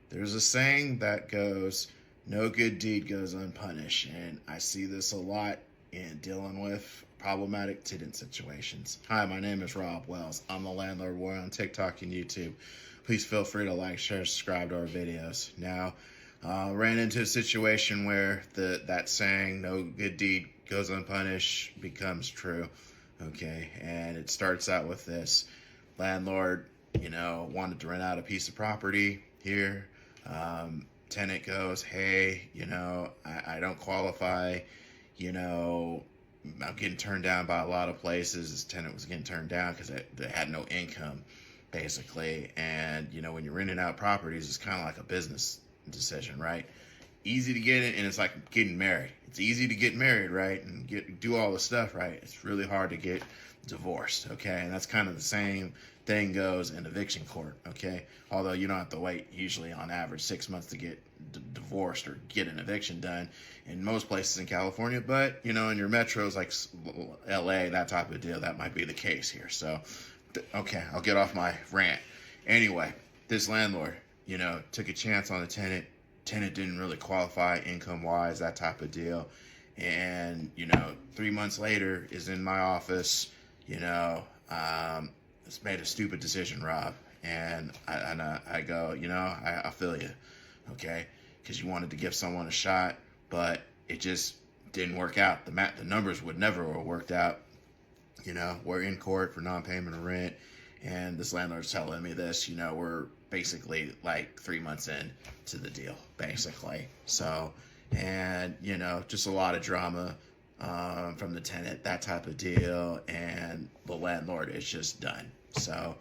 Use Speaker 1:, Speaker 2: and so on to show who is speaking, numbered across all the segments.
Speaker 1: There's a saying that goes, no good deed goes unpunished. And I see this a lot in dealing with problematic tenant situations. Hi, my name is Rob Wells. I'm the Landlord Warrior on TikTok and YouTube. Please feel free to like, share, subscribe to our videos. Now, ran into a situation where that saying, no good deed goes unpunished, becomes true. Okay, and it starts out with this. Landlord, wanted to rent out a piece of property here. Tenant goes, hey, I don't qualify, I'm getting turned down by a lot of places. This tenant was getting turned down because they had no income, basically. And, when you're renting out properties, it's kind of like a business decision, right? Easy to get it, and it's like getting married. It's easy to get married, right? And do all the stuff, right? It's really hard to get divorced, okay? And that's kind of the same thing goes in eviction court, okay? Although you don't have to wait, usually on average, 6 months to get divorced or get an eviction done in most places in California. But, in your metros like LA, that type of deal, that might be the case here. So, okay, I'll get off my rant. Anyway, this landlord, took a chance on the tenant. Tenant didn't really qualify income-wise, that type of deal. And, 3 months later is in my office, it's made a stupid decision, Rob. And I go, I feel you, okay? Because you wanted to give someone a shot, but it just didn't work out. The numbers would never have worked out. We're in court for non-payment of rent, and this landlord's telling me this, we're basically like 3 months in to the deal, basically. So, and, just a lot of drama from the tenant, that type of deal, and the landlord is just done. So,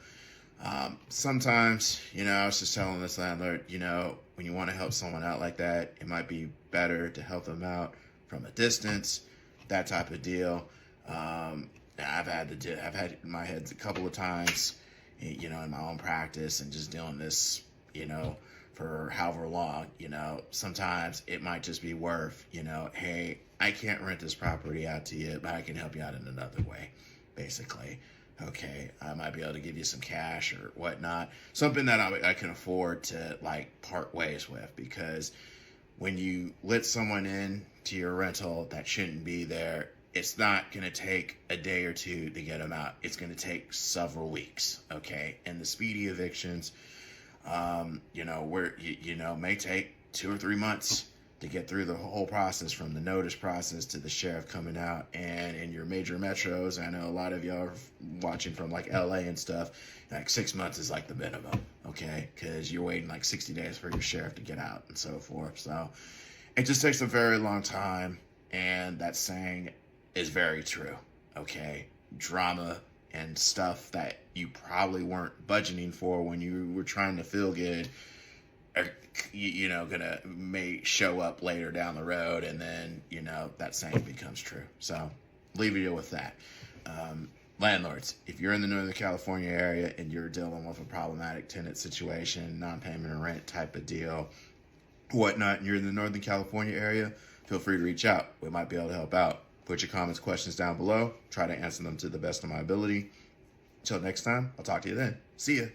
Speaker 1: sometimes, I was just telling this landlord, when you want to help someone out like that, it might be better to help them out from a distance, that type of deal. I've had it in my head a couple of times, in my own practice, and just doing this, for however long, sometimes it might just be worth, hey, I can't rent this property out to you, but I can help you out in another way, basically. Okay, I might be able to give you some cash or whatnot, something that I can afford to part ways with, because when you let someone in to your rental that shouldn't be there, it's not going to take a day or two to get them out. It's going to take several weeks, okay? And the speedy evictions, may take 2 or 3 months to get through the whole process, from the notice process to the sheriff coming out. And in your major metros, I know a lot of y'all are watching from LA and stuff, 6 months is the minimum, okay? Because you're waiting 60 days for your sheriff to get out and so forth. So it just takes a very long time, and that saying is very true, okay? Drama and stuff that you probably weren't budgeting for when you were trying to feel good are, may show up later down the road, and then, that saying becomes true. So, leave you with that. Landlords, if you're in the Northern California area and you're dealing with a problematic tenant situation, non-payment of rent type of deal, whatnot, and you're in the Northern California area, feel free to reach out. We might be able to help out. Put your comments, questions down below. Try to answer them to the best of my ability. Until next time, I'll talk to you then. See ya.